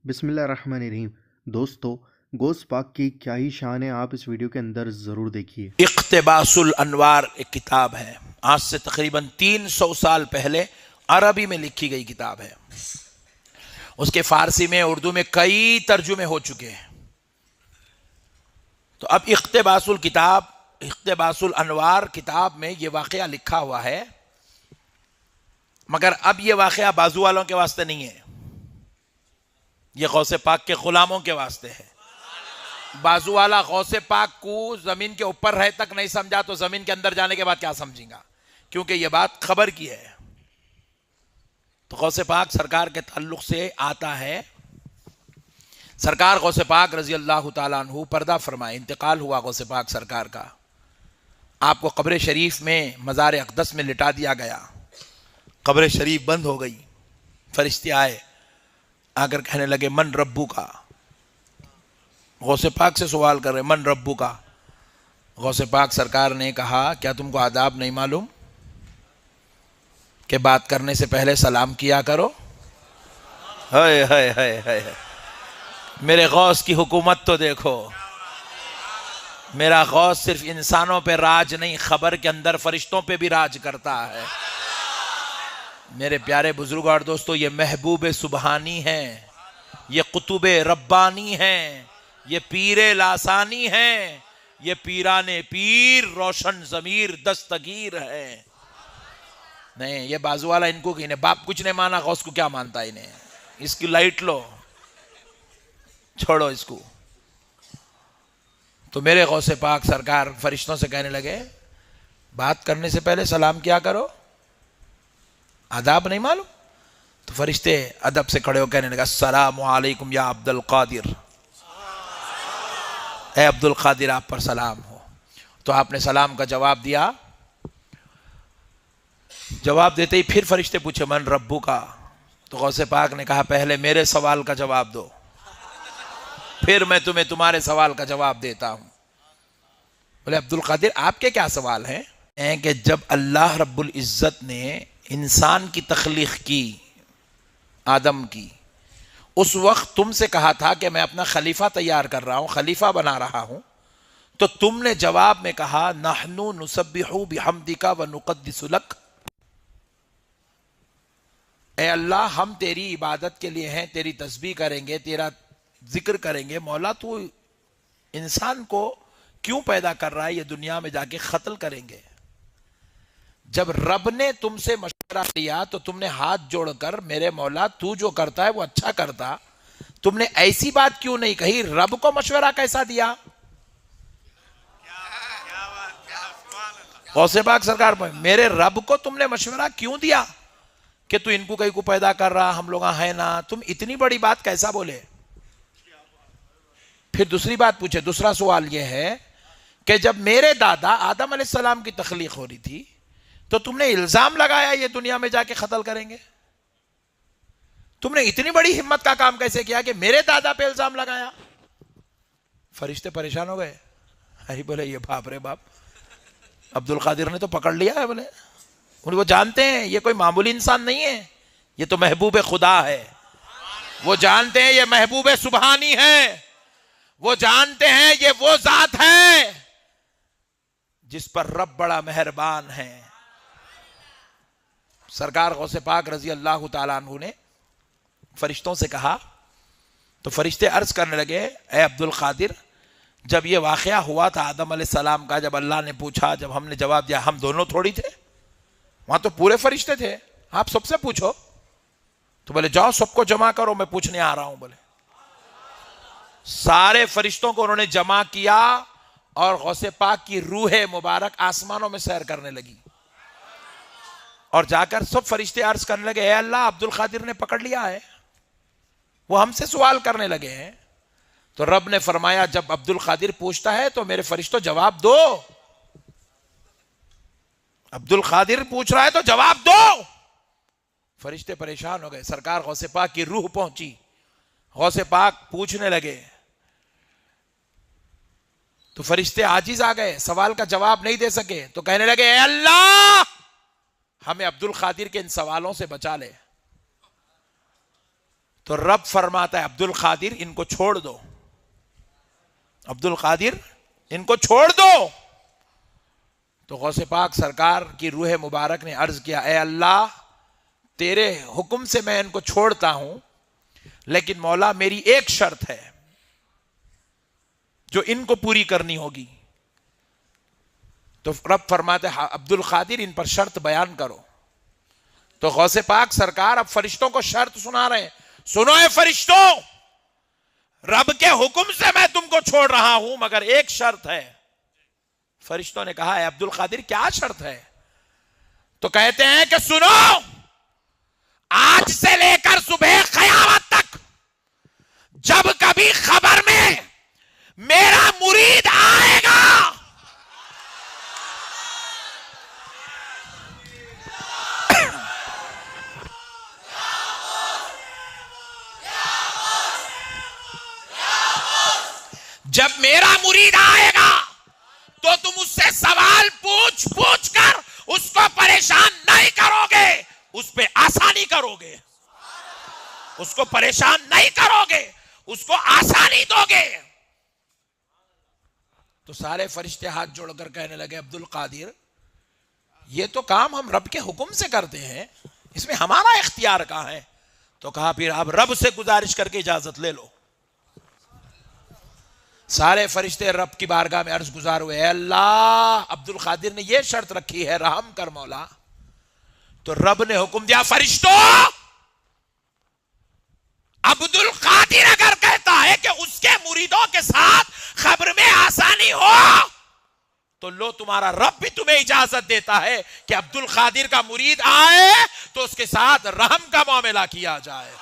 بسم اللہ الرحمن الرحیم۔ دوستو، غوث پاک کی کیا ہی شان ہے، آپ اس ویڈیو کے اندر ضرور دیکھیے۔ اقتباس الانوار ایک کتاب ہے، آج سے تقریباً 300 سال پہلے عربی میں لکھی گئی کتاب ہے۔ اس کے فارسی میں اردو میں کئی ترجمے ہو چکے ہیں۔ تو اب اقتباس الانوار کتاب میں یہ واقعہ لکھا ہوا ہے، مگر اب یہ واقعہ بازو والوں کے واسطے نہیں ہے، یہ غوث پاک کے غلاموں کے واسطے ہے۔ بازو والا غوث پاک کو زمین کے اوپر رہ تک نہیں سمجھا تو زمین کے اندر جانے کے بعد کیا سمجھیں گا، کیونکہ یہ بات خبر کی ہے۔ تو غوث پاک سرکار کے تعلق سے آتا ہے، سرکار غوث پاک رضی اللہ تعالیٰ عنہ پردہ فرمائے، انتقال ہوا غوث پاک سرکار کا۔ آپ کو قبر شریف میں مزار اقدس میں لٹا دیا گیا، قبر شریف بند ہو گئی۔ فرشتے آئے، آ کر کہنے لگے من ربو کا، غوث پاک سے سوال کر رہے من ربو کا۔ غوث پاک سرکار نے کہا کیا تم کو آداب نہیں معلوم کہ بات کرنے سے پہلے سلام کیا کرو؟ ہائے ہائے ہائے ہائے، میرے غوث کی حکومت تو دیکھو۔ میرا غوث صرف انسانوں پہ راج نہیں، خبر کے اندر فرشتوں پہ بھی راج کرتا ہے۔ میرے پیارے بزرگ اور دوستو، یہ محبوب سبحانی ہیں، یہ قطب ربانی ہیں، یہ پیر لاسانی ہیں، یہ پیران پیر روشن ضمیر دستگیر ہے۔ نہیں، یہ بازو والا ان کو انہیں باپ کچھ نہیں مانا، غوث کو کیا مانتا ہے انہیں؟ اس کی لائٹ لو، چھوڑو اس کو۔ تو میرے غوث پاک سرکار فرشتوں سے کہنے لگے بات کرنے سے پہلے سلام کیا کرو، آداب نہیں معلوم؟ تو فرشتے ادب سے کھڑے ہو کہنے لگا السلام علیکم یا عبد القادر، اے عبد القادر آپ پر سلام ہو۔ تو آپ نے سلام کا جواب دیا۔ جواب دیتے ہی پھر فرشتے پوچھے من ربو کا، تو غوث پاک نے کہا پہلے میرے سوال کا جواب دو، پھر میں تمہیں تمہارے سوال کا جواب دیتا ہوں۔ بولے عبد القادر آپ کے کیا سوال ہیں؟ کہ جب اللہ رب العزت نے انسان کی تخلیق کی، آدم کی، اس وقت تم سے کہا تھا کہ میں اپنا خلیفہ تیار کر رہا ہوں، خلیفہ بنا رہا ہوں، تو تم نے جواب میں کہا نحنو نسبح بحمدک ونقدس لک، اے اللہ ہم تیری عبادت کے لیے ہیں، تیری تسبیح کریں گے، تیرا ذکر کریں گے۔ مولا تو انسان کو کیوں پیدا کر رہا ہے، یہ دنیا میں جا کے قتل کریں گے۔ جب رب نے تم سے مشورہ لیا تو تم نے ہاتھ جوڑ کر میرے مولا تو جو کرتا ہے وہ اچھا کرتا، تم نے ایسی بات کیوں نہیں کہی؟ رب کو مشورہ کیسا دیا؟ غوث پاک سرکار میرے رب کو تم نے مشورہ کیوں دیا کہ تو ان کو کہیں کو پیدا کر رہا، ہم لوگ ہیں نا، تم اتنی بڑی بات کیسا بولے؟ پھر دوسری بات پوچھے، دوسرا سوال یہ ہے کہ جب میرے دادا آدم علیہ السلام کی تخلیق ہو رہی تھی تو تم نے الزام لگایا یہ دنیا میں جا کے قتل کریں گے، تم نے اتنی بڑی ہمت کا کام کیسے کیا کہ میرے دادا پہ الزام لگایا؟ فرشتے پریشان ہو گئے، بولے یہ باپ رے باپ، عبد القادر نے تو پکڑ لیا ہے۔ بولے ان کو جانتے ہیں یہ کوئی معمولی انسان نہیں ہے، یہ تو محبوب خدا ہے، وہ جانتے ہیں یہ محبوب سبحانی ہے، وہ جانتے ہیں یہ وہ ذات ہے جس پر رب بڑا مہربان ہے۔ سرکار غوث پاک رضی اللہ تعالیٰ عنہ نے فرشتوں سے کہا، تو فرشتے عرض کرنے لگے اے عبد القادر، جب یہ واقعہ ہوا تھا آدم علیہ السلام کا، جب اللہ نے پوچھا، جب ہم نے جواب دیا، ہم دونوں تھوڑی تھے، وہاں تو پورے فرشتے تھے، آپ سب سے پوچھو۔ تو بولے جاؤ سب کو جمع کرو، میں پوچھنے آ رہا ہوں۔ بولے سارے فرشتوں کو انہوں نے جمع کیا اور غوث پاک کی روح مبارک آسمانوں میں سیر کرنے لگی، اور جا کر سب فرشتے عرض کرنے لگے اے اللہ عبد القادر نے پکڑ لیا ہے، وہ ہم سے سوال کرنے لگے ہیں۔ تو رب نے فرمایا جب عبد القادر پوچھتا ہے تو میرے فرشتوں جواب دو، عبد القادر پوچھ رہا ہے تو جواب دو۔ فرشتے پریشان ہو گئے، سرکار غوث پاک کی روح پہنچی، غوث پاک پوچھنے لگے تو فرشتے عاجز آ گئے، سوال کا جواب نہیں دے سکے، تو کہنے لگے اے اللہ ہمیں عبد القادر کے ان سوالوں سے بچا لے۔ تو رب فرماتا ہے عبد القادر ان کو چھوڑ دو، عبد القادر ان کو چھوڑ دو۔ تو غوث پاک سرکار کی روح مبارک نے عرض کیا، اے اللہ تیرے حکم سے میں ان کو چھوڑتا ہوں، لیکن مولا میری ایک شرط ہے جو ان کو پوری کرنی ہوگی۔ تو رب فرماتے ہیں عبد القادر ان پر شرط بیان کرو۔ تو غوث پاک سرکار اب فرشتوں کو شرط سنا رہے ہیں، سنو اے فرشتوں، رب کے حکم سے میں تم کو چھوڑ رہا ہوں، مگر ایک شرط ہے۔ فرشتوں نے کہا اے عبد القادر کیا شرط ہے؟ تو کہتے ہیں کہ سنو، آج سے لے کر صبح قیامت تک جب کبھی خبر میں میرا مرید آئے گا، جب میرا مرید آئے گا تو تم اس سے سوال پوچھ پوچھ کر اس کو پریشان نہیں کرو گے، اس پہ آسانی کرو گے، اس کو پریشان نہیں کرو گے، اس کو آسانی دو گے۔ تو سارے فرشتے ہاتھ جوڑ کر کہنے لگے عبد القادر یہ تو کام ہم رب کے حکم سے کرتے ہیں، اس میں ہمارا اختیار کہاں ہے؟ تو کہا پھر آپ رب سے گزارش کر کے اجازت لے لو۔ سارے فرشتے رب کی بارگاہ میں عرض گزار ہوئے، اے اللہ عبد القادر نے یہ شرط رکھی ہے، رحم کر مولا۔ تو رب نے حکم دیا، فرشتوں عبد القادر اگر کہتا ہے کہ اس کے مریدوں کے ساتھ خبر میں آسانی ہو تو لو تمہارا رب بھی تمہیں اجازت دیتا ہے کہ عبد القادر کا مرید آئے تو اس کے ساتھ رحم کا معاملہ کیا جائے۔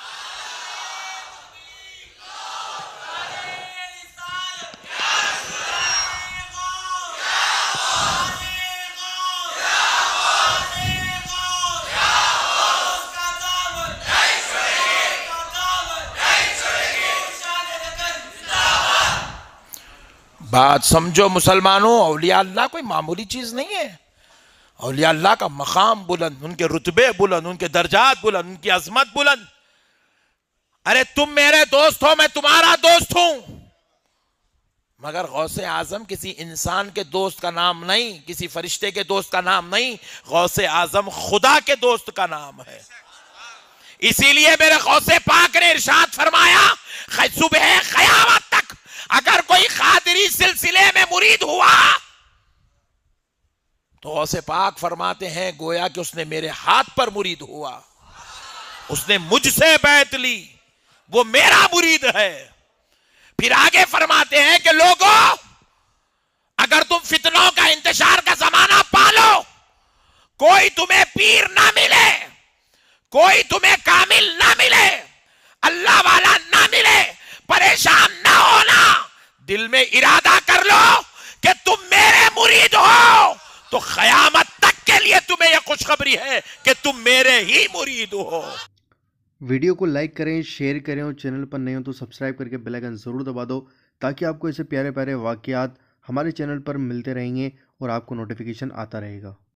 بات سمجھو مسلمانوں، اولیاء اللہ کوئی معمولی چیز نہیں ہے۔ اولیاء اللہ کا مقام بلند، ان کے رتبے بلند، ان کے درجات بلند، ان کی عظمت بلند۔ ارے تم میرے دوست ہو، میں تمہارا دوست ہوں، مگر غوث اعظم کسی انسان کے دوست کا نام نہیں، کسی فرشتے کے دوست کا نام نہیں، غوث اعظم خدا کے دوست کا نام ہے۔ اسی لیے میرے غوث پاک نے ارشاد فرمایا، صبح قیامت تک اگر کوئی قادری سلسلے میں مرید ہوا تو غوث پاک فرماتے ہیں گویا کہ اس نے میرے ہاتھ پر مرید ہوا، اس نے مجھ سے بیعت لی، وہ میرا مرید ہے۔ پھر آگے فرماتے ہیں کہ لوگوں اگر تم فتنوں کا انتشار کا زمانہ پالو، کوئی تمہیں پیر نہ ملے، کوئی تمہیں کامل نہ ملے، اللہ والا نہ ملے، پریشان نہ ہونا، دل میں ارادہ کر لو کہ تم میرے مرید ہو تو قیامت تک کے لیے تمہیں یہ خوشخبری ہے کہ تم میرے ہی مرید ہو۔ ویڈیو کو لائک کریں، شیئر کریں، اور چینل پر نئے ہو تو سبسکرائب کر کے بیل آئیکن ضرور دبا دو تاکہ آپ کو ایسے پیارے پیارے واقعات ہمارے چینل پر ملتے رہیں گے اور آپ کو نوٹیفیکیشن آتا رہے گا۔